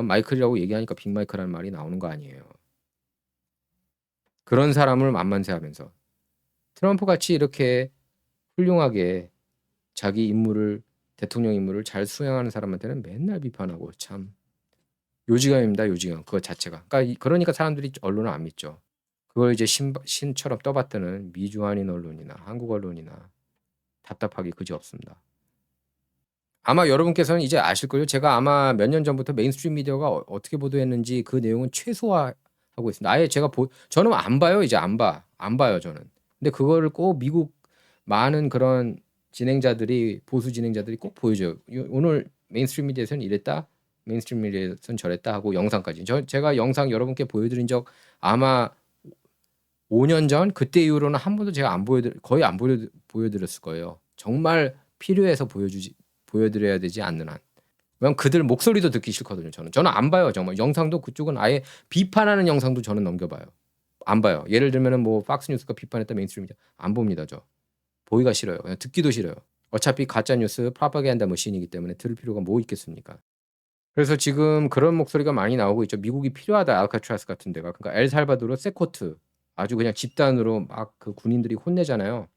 마이클이라고 얘기하니까 빅마이크라는 말이 나오는 거 아니에요. 그런 사람을 만만세하면서 트럼프 같이 이렇게 훌륭하게 자기 임무를 대통령 임무를 잘 수행하는 사람한테는 맨날 비판하고 참 요지경입니다. 요지경 그거 자체가. 그러니까 사람들이 언론을 안 믿죠. 그걸 이제 신처럼 떠받드는 미주한인 언론이나 한국 언론이나 답답하기 그지없습니다. 아마 여러분께서는 이제 아실 거예요. 제가 아마 몇 년 전부터 메인스트림 미디어가 어떻게 보도했는지 그 내용은 최소화하고 있습니다. 아예 저는 안 봐요. 이제 안 봐요 저는. 근데 그거를 꼭 미국 많은 그런 보수 진행자들이 꼭 보여줘요. 오늘 메인스트림 미디어에서는 이랬다. 메인스트림 미디어에서는 저랬다 하고 영상까지. 제가 영상 여러분께 보여드린 적 아마 5년 전 그때 이후로는 한 번도 제가 거의 안 보여드렸을 거예요. 정말 필요해서 보여드려야 되지 않는 한. 왜냐면 그들 목소리도 듣기 싫거든요. 저는 안 봐요. 정말 영상도 그쪽은 아예 비판하는 영상도 저는 넘겨봐요. 안 봐요. 예를 들면은 뭐 팍스뉴스가 비판했다 메인스트림 미디어 안 봅니다. 보기가 싫어요. 그냥 듣기도 싫어요. 어차피 가짜 뉴스 프로파간다 머신이기 때문에 들을 필요가 뭐 있겠습니까? 그래서 지금 그런 목소리가 많이 나오고 있죠. 미국이 필요하다. 알카트라스 같은 데가. 그러니까 엘살바도르 세코트 아주 그냥 집단으로 막 그 군인들이 혼내잖아요.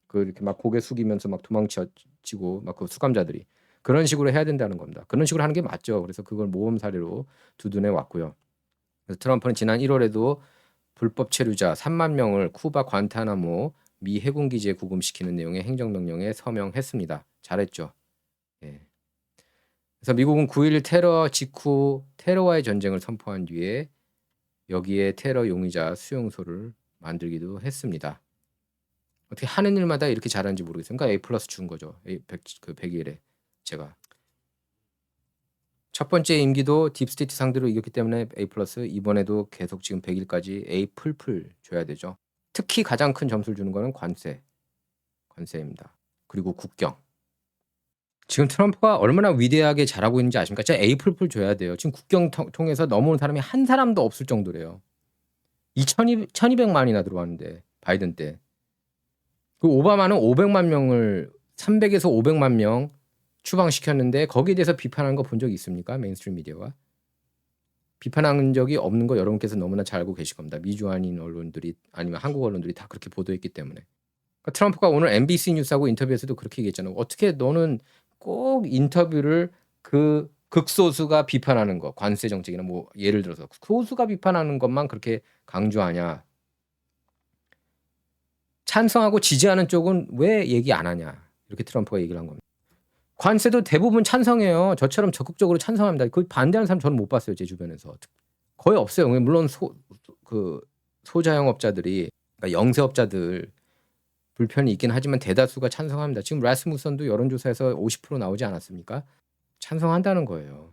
그 이렇게 막 고개 숙이면서 막 도망치고 막 그 수감자들이 그런 식으로 해야 된다는 겁니다. 그런 식으로 하는 게 맞죠. 그래서 그걸 모범 사례로 두둔해 왔고요. 그래서 트럼프는 지난 1월에도 불법 체류자 3만 명을 쿠바 관타나모 미 해군 기지에 구금시키는 내용의 행정명령에 서명했습니다. 잘했죠. 예. 그래서 미국은 9.11 테러 직후 테러와의 전쟁을 선포한 뒤에 여기에 테러 용의자 수용소를 만들기도 했습니다. 어떻게 하는 일마다 이렇게 잘하는지 모르겠어요. 그러니까 A+ 준 거죠. 100일에 제가. 첫 번째 임기도 딥스테이트 상대로 이겼기 때문에 A+, 이번에도 계속 지금 100일까지 A++ 줘야 되죠. 특히 가장 큰 점수를 주는 거는 관세입니다. 그리고 국경. 지금 트럼프가 얼마나 위대하게 잘하고 있는지 아십니까? 진짜 A++ 줘야 돼요. 지금 국경 통해서 넘어온 사람이 한 사람도 없을 정도래요. 1200만이나 들어왔는데 바이든 때. 그 오바마는 500만 명을 300에서 500만 명 추방시켰는데 거기에 대해서 비판하는 거 본 적이 있습니까? 메인스트림 미디어가. 비판한 적이 없는 거 여러분께서 너무나 잘 알고 계실 겁니다. 미주한인 언론들이 아니면 한국 언론들이 다 그렇게 보도했기 때문에. 그러니까 트럼프가 오늘 MBC 뉴스하고 인터뷰에서도 그렇게 얘기했잖아요. 어떻게 너는 꼭 인터뷰를 그 극소수가 비판하는 거, 관세 정책이나 뭐 예를 들어서 소수가 비판하는 것만 그렇게 강조하냐. 찬성하고 지지하는 쪽은 왜 얘기 안 하냐. 이렇게 트럼프가 얘기를 한 겁니다. 관세도 대부분 찬성해요. 저처럼 적극적으로 찬성합니다. 그 반대하는 사람 저는 못 봤어요. 제 주변에서. 거의 없어요. 물론 소자영업자들이 그러니까 영세업자들 불편이 있긴 하지만 대다수가 찬성합니다. 지금 라스무선도 여론조사에서 50% 나오지 않았습니까? 찬성한다는 거예요.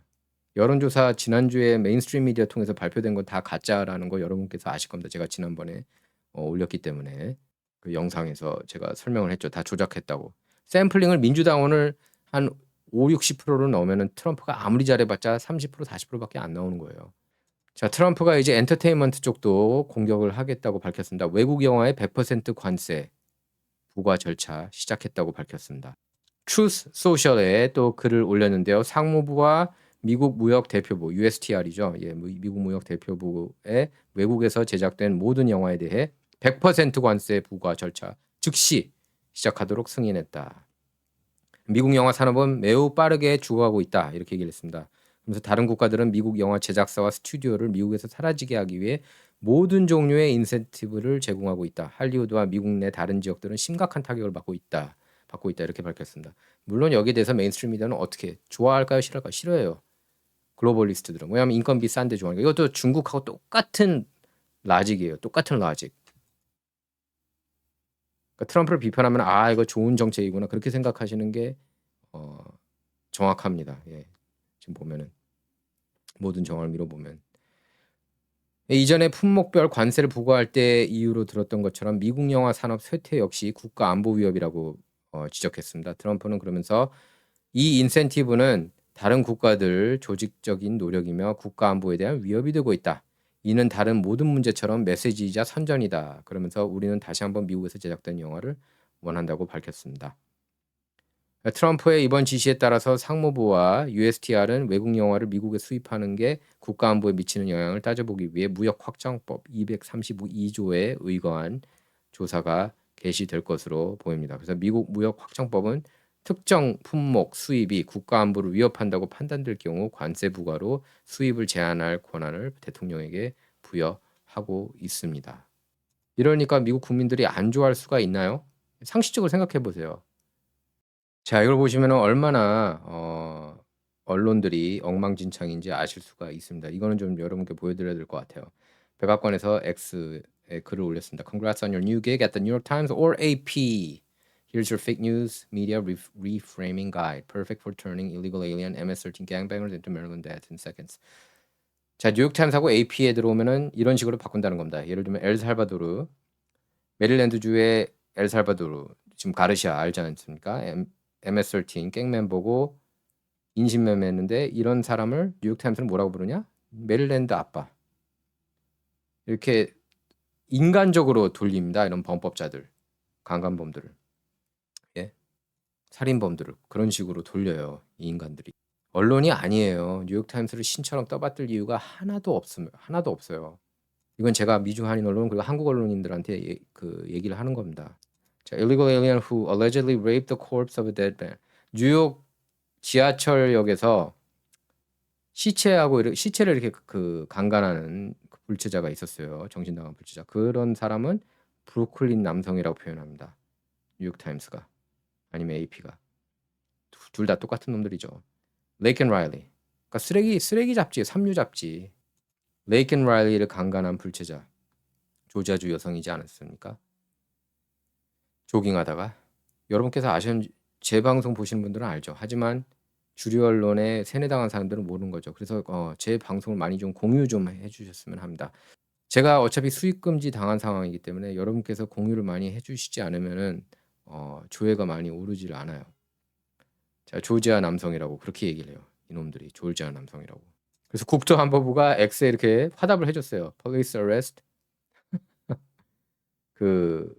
여론조사 지난주에 메인스트림 미디어 통해서 발표된 건 다 가짜라는 거 여러분께서 아실 겁니다. 제가 지난번에 올렸기 때문에 그 영상에서 제가 설명을 했죠. 다 조작했다고. 샘플링을 민주당원을 한 50-60%로 넣으면 트럼프가 아무리 잘해봤자 30% 40%밖에 안 나오는 거예요. 자, 트럼프가 이제 엔터테인먼트 쪽도 공격을 하겠다고 밝혔습니다. 외국 영화에 100% 관세 부과 절차 시작했다고 밝혔습니다. 트루스 소셜에 또 글을 올렸는데요. 상무부와 미국 무역 대표부 USTR이죠. 예, 미국 무역 대표부에 외국에서 제작된 모든 영화에 대해 100% 관세 부과 절차 즉시 시작하도록 승인했다. 미국 영화 산업은 매우 빠르게 죽어가고 있다. 이렇게 얘기를 했습니다. 그래서 다른 국가들은 미국 영화 제작사와 스튜디오를 미국에서 사라지게 하기 위해 모든 종류의 인센티브를 제공하고 있다. 할리우드와 미국 내 다른 지역들은 심각한 타격을 받고 있다. 받고 있다 이렇게 밝혔습니다. 물론 여기에 대해서 메인스트림 미디어는 어떻게 좋아할까요? 싫어할까요? 싫어해요. 글로벌리스트들은. 왜냐하면 인건비 싼데 좋아하니까. 이것도 중국하고 똑같은 라직이에요. 똑같은 라직. 그러니까 트럼프를 비판하면 아 이거 좋은 정책이구나 그렇게 생각하시는 게 정확합니다. 예. 지금 보면은 모든 정황을 미뤄보면 이전에 품목별 관세를 부과할 때 이유로 들었던 것처럼 미국 영화 산업 쇠퇴 역시 국가 안보 위협이라고 지적했습니다. 트럼프는 그러면서 이 인센티브는 다른 국가들 조직적인 노력이며 국가 안보에 대한 위협이 되고 있다. 이는 다른 모든 문제처럼 메시지이자 선전이다. 그러면서 우리는 다시 한번 미국에서 제작된 영화를 원한다고 밝혔습니다. 트럼프의 이번 지시에 따라서 상무부와 USTR은 외국 영화를 미국에 수입하는 게 국가 안보에 미치는 영향을 따져보기 위해 무역 확장법 232조에 의거한 조사가 개시될 것으로 보입니다. 그래서 미국 무역 확장법은 특정 품목 수입이 국가 안보를 위협한다고 판단될 경우 관세 부과로 수입을 제한할 권한을 대통령에게 부여하고 있습니다. 이러니까 미국 국민들이 안 좋아할 수가 있나요? 상식적으로 생각해 보세요. 자, 이걸 보시면은 얼마나 언론들이 엉망진창인지 아실 수가 있습니다. 이거는 좀 여러분께 보여드려야 될 것 같아요. 백악관에서 X에 글을 올렸습니다. Congrats on your new gig at the New York Times or AP. Here's your fake news media reframing guide. Perfect for turning illegal alien MS-13 gangbangers into Maryland dads in seconds. 자, 뉴욕타임스하고 AP에 들어오면은 이런 식으로 바꾼다는 겁니다. 예를 들면 엘살바도르, 메릴랜드주의 엘살바도르, 지금 가르시아 알지 않습니까? MS-13 갱 멤버고 인신매매했는데 이런 사람을 뉴욕타임스는 뭐라고 부르냐? 메릴랜드 아빠. 이렇게 인간적으로 돌립니다. 이런 범법자들, 강간범들을, 예, 살인범들을 그런 식으로 돌려요. 이 인간들이. 언론이 아니에요. 뉴욕타임스를 신처럼 떠받들 이유가 하나도 없어요. 이건 제가 미주 한인 언론 그리고 한국 언론인들한테 그 얘기를 하는 겁니다. 자, illegal alien who allegedly raped the corpse of a dead man. 뉴욕 지하철역에서 시체를 이렇게 그 강간하는 불체자가 있었어요. 정신나간 불체자. 그런 사람은 브루클린 남성이라고 표현합니다. 뉴욕 타임스가 아니면 AP가 둘 다 똑같은 놈들이죠. 레이크 앤 라일리. 그러니까 쓰레기 잡지, 삼류 잡지. 레이크 앤 라일리를 강간한 불체자. 조지아주 여성이지 않았습니까? 조깅하다가 여러분께서 제 방송 보시는 분들은 알죠. 하지만 주류 언론에 세뇌당한 사람들은 모르는 거죠. 그래서 제 방송을 많이 좀 공유 좀 해주셨으면 합니다. 제가 어차피 수익 금지 당한 상황이기 때문에 여러분께서 공유를 많이 해주시지 않으면은 조회가 많이 오르질 않아요. 자, 조지아 남성이라고 그렇게 얘기를 해요. 이놈들이 조지아 남성이라고. 그래서 국토안보부가 X에 이렇게 화답을 해줬어요. Police arrest 그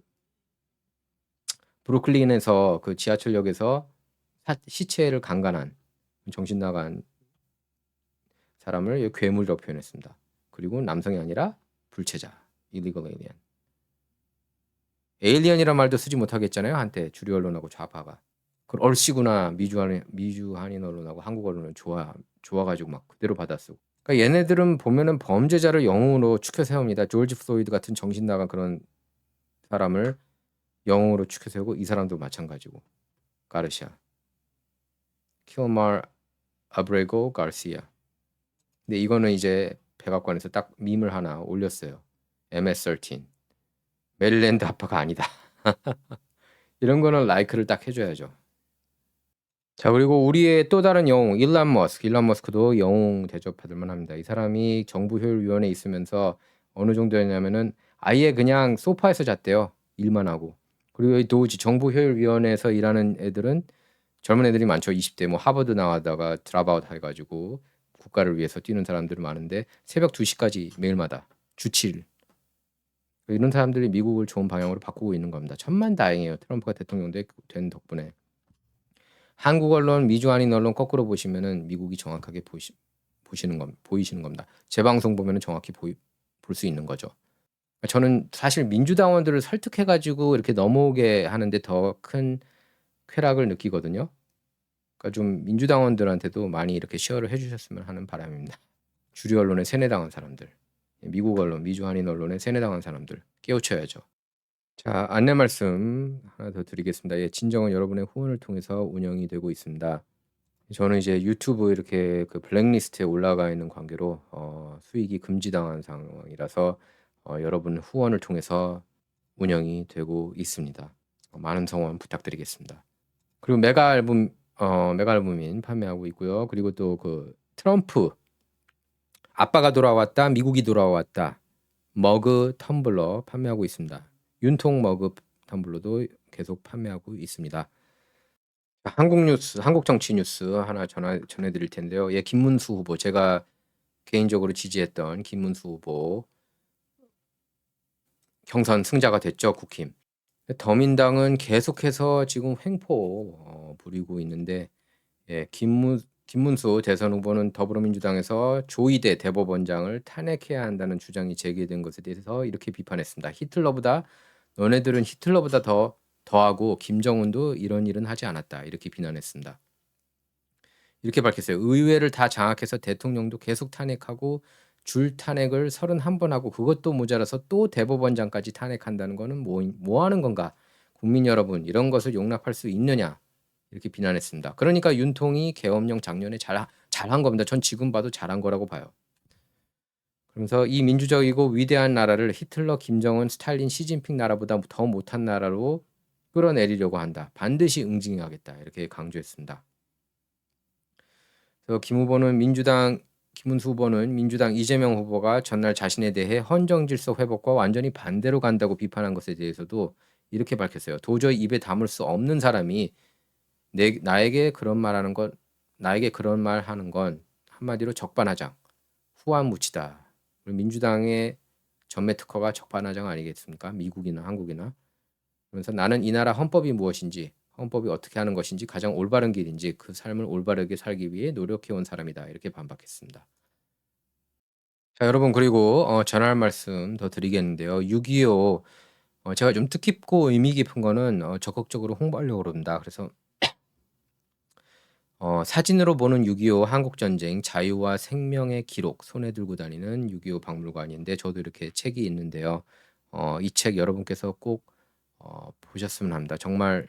브루클린에서 그 지하철역에서 시체를 강간한 정신 나간 사람을 괴물이라고 표현했습니다. 그리고 남성이 아니라 불체자, illegal alien. 에일리언이란 말도 쓰지 못하겠잖아요. 한때 주류 언론하고 좌파가. 그 얼씨구나 미주 한인 언론하고 한국 언론은 좋아가지고 막 그대로 받아쓰고. 그러니까 얘네들은 보면은 범죄자를 영웅으로 추켜 세웁니다. 조지 플로이드 같은 정신 나간 그런 사람을 영웅으로 추켜 세우고 이 사람도 마찬가지고. 가르시아, 킬마르 아브레고 가르시아. 근데 이거는 이제 백악관에서 딱 밈을 하나 올렸어요. MS-13 메릴랜드 아빠가 아니다. 이런 거는 라이크를 딱 해줘야죠. 자, 그리고 우리의 또 다른 영웅 일론 머스크도 영웅 대접받을 만합니다. 이 사람이 정부 효율위원회에 있으면서 어느 정도였냐면은 아예 그냥 소파에서 잤대요. 일만 하고. 그리고 이 도우지 정부 효율위원회에서 일하는 애들은 젊은 애들이 많죠. 20대 뭐 하버드 나와다가 드랍아웃 해가지고 국가를 위해서 뛰는 사람들이 많은데 새벽 2시까지 매일마다 주 7일. 이런 사람들이 미국을 좋은 방향으로 바꾸고 있는 겁니다. 천만다행이에요. 트럼프가 대통령 된 덕분에. 한국 언론, 미주 한인 언론 거꾸로 보시면은 미국이 정확하게 보이시는 겁니다. 제 방송 보면은 정확히 볼 수 있는 거죠. 저는 사실 민주당원들을 설득해가지고 이렇게 넘어오게 하는데 더 큰 쾌락을 느끼거든요. 그러니까 좀 민주당원들한테도 많이 이렇게 쉐어를 해주셨으면 하는 바람입니다. 주류 언론에 세뇌당한 사람들, 미국 언론, 미주 한인 언론에 세뇌당한 사람들 깨우쳐야죠. 자, 안내 말씀 하나 더 드리겠습니다. 예, 진정은 여러분의 후원을 통해서 운영이 되고 있습니다. 저는 이제 유튜브 이렇게 그 블랙리스트에 올라가 있는 관계로 수익이 금지당한 상황이라서 여러분 후원을 통해서 운영이 되고 있습니다. 많은 성원 부탁드리겠습니다. 그리고 메가 앨범인 판매하고 있고요. 그리고 또 그 트럼프 아빠가 돌아왔다, 미국이 돌아왔다 머그 텀블러 판매하고 있습니다. 윤통 머그 텀블러도 계속 판매하고 있습니다. 한국 정치 뉴스 하나 전해드릴 텐데요. 예, 김문수 후보, 제가 개인적으로 지지했던 김문수 후보 경선 승자가 됐죠, 국힘. 더민당은 계속해서 지금 횡포 부리고 있는데, 예, 김문수 대선 후보는 더불어민주당에서 조이대 대법원장을 탄핵해야 한다는 주장이 제기된 것에 대해서 이렇게 비판했습니다. 너네들은 히틀러보다 더하고 김정은도 이런 일은 하지 않았다. 이렇게 비난했습니다. 이렇게 밝혔어요. 의회를 다 장악해서 대통령도 계속 탄핵하고 줄 탄핵을 31번 하고 그것도 모자라서 또 대법원장까지 탄핵한다는 거는 뭐 하는 건가? 국민 여러분, 이런 것을 용납할 수 있느냐? 이렇게 비난했습니다. 그러니까 윤통이 계엄령 작년에 잘한 겁니다. 전 지금 봐도 잘한 거라고 봐요. 그러면서 이 민주적이고 위대한 나라를 히틀러, 김정은, 스탈린, 시진핑 나라보다 더 못한 나라로 끌어내리려고 한다. 반드시 응징하겠다. 이렇게 강조했습니다. 그래서 김문수 후보는 민주당 이재명 후보가 전날 자신에 대해 헌정 질서 회복과 완전히 반대로 간다고 비판한 것에 대해서도 이렇게 밝혔어요. 도저히 입에 담을 수 없는 사람이 나에게 그런 말 하는 건 한마디로 적반하장, 후안무치다. 민주당의 전매 특허가 적반하장 아니겠습니까? 미국이나 한국이나. 그러면서 나는 이 나라 헌법이 무엇인지, 헌법이 어떻게 하는 것인지, 가장 올바른 길인지 그 삶을 올바르게 살기 위해 노력해온 사람이다. 이렇게 반박했습니다. 자, 여러분, 그리고 전할 말씀 더 드리겠는데요. 6.25 제가 좀 뜻깊고 의미 깊은 거는 적극적으로 홍보하려고 그럽니다. 그래서 사진으로 보는 6.25 한국전쟁 자유와 생명의 기록 손에 들고 다니는 6.25 박물관인데 저도 이렇게 책이 있는데요. 이 책 여러분께서 꼭 보셨으면 합니다. 정말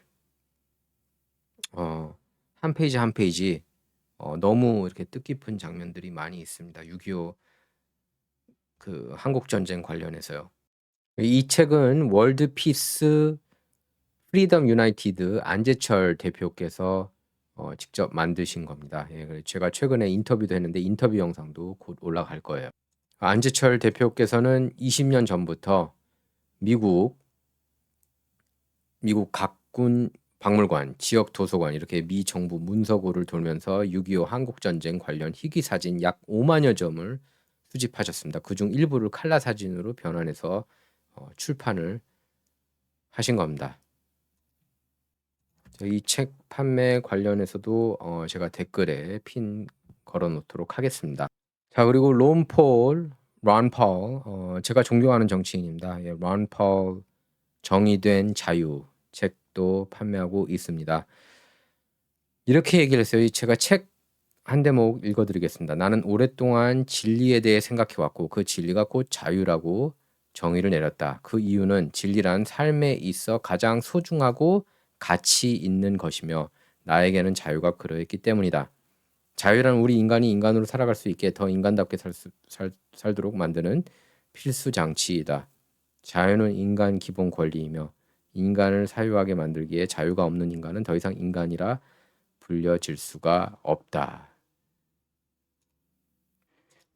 한 페이지 한 페이지 너무 이렇게 뜻깊은 장면들이 많이 있습니다. 6.25 그 한국전쟁 관련해서요. 이 책은 월드 피스 프리덤 유나이티드 안재철 대표께서 직접 만드신 겁니다. 예, 제가 최근에 인터뷰도 했는데 인터뷰 영상도 곧 올라갈 거예요. 안재철 대표께서는 20년 전부터 미국 각군 박물관, 지역 도서관 이렇게 미 정부 문서고를 돌면서 6.25 한국전쟁 관련 희귀 사진 약 5만여 점을 수집하셨습니다. 그중 일부를 칼라 사진으로 변환해서 출판을 하신 겁니다. 이 책 판매 관련해서도 제가 댓글에 핀 걸어 놓도록 하겠습니다. 자, 그리고 론 펄, 제가 존경하는 정치인입니다. 예, 론 펄 정의된 자유 책도 판매하고 있습니다. 이렇게 얘기를 했어요. 제가 책 한 대목 읽어드리겠습니다. 나는 오랫동안 진리에 대해 생각해왔고 그 진리가 곧 자유라고 정의를 내렸다. 그 이유는 진리란 삶에 있어 가장 소중하고 가치 있는 것이며 나에게는 자유가 그러했기 때문이다. 자유란 우리 인간이 인간으로 살아갈 수 있게 더 인간답게 살도록 만드는 필수 장치이다. 자유는 인간 기본 권리이며 인간을 사유하게 만들기에 자유가 없는 인간은 더 이상 인간이라 불려질 수가 없다.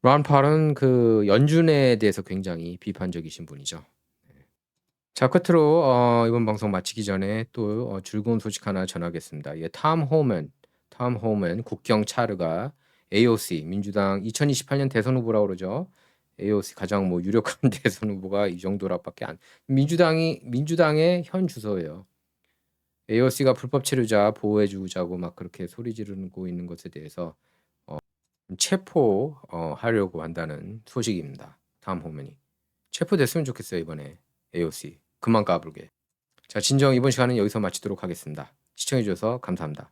론 펄은 그 연준에 대해서 굉장히 비판적이신 분이죠. 자, 끝으로 이번 방송 마치기 전에 또 즐거운 소식 하나 전하겠습니다. 예, 톰 호먼 국경 차르가 AOC 민주당 2028년 대선 후보라고 그러죠. AOC 가장 뭐 유력한 대선 후보가 이 정도라밖에 안. 민주당의 현 주소예요. AOC가 불법 체류자 보호해주자고 막 그렇게 소리 지르고 있는 것에 대해서 체포하려고 한다는 소식입니다. 톰 호먼이 체포됐으면 좋겠어요. 이번에 AOC 그만 까불게. 자, 진정 이번 시간은 여기서 마치도록 하겠습니다. 시청해 주셔서 감사합니다.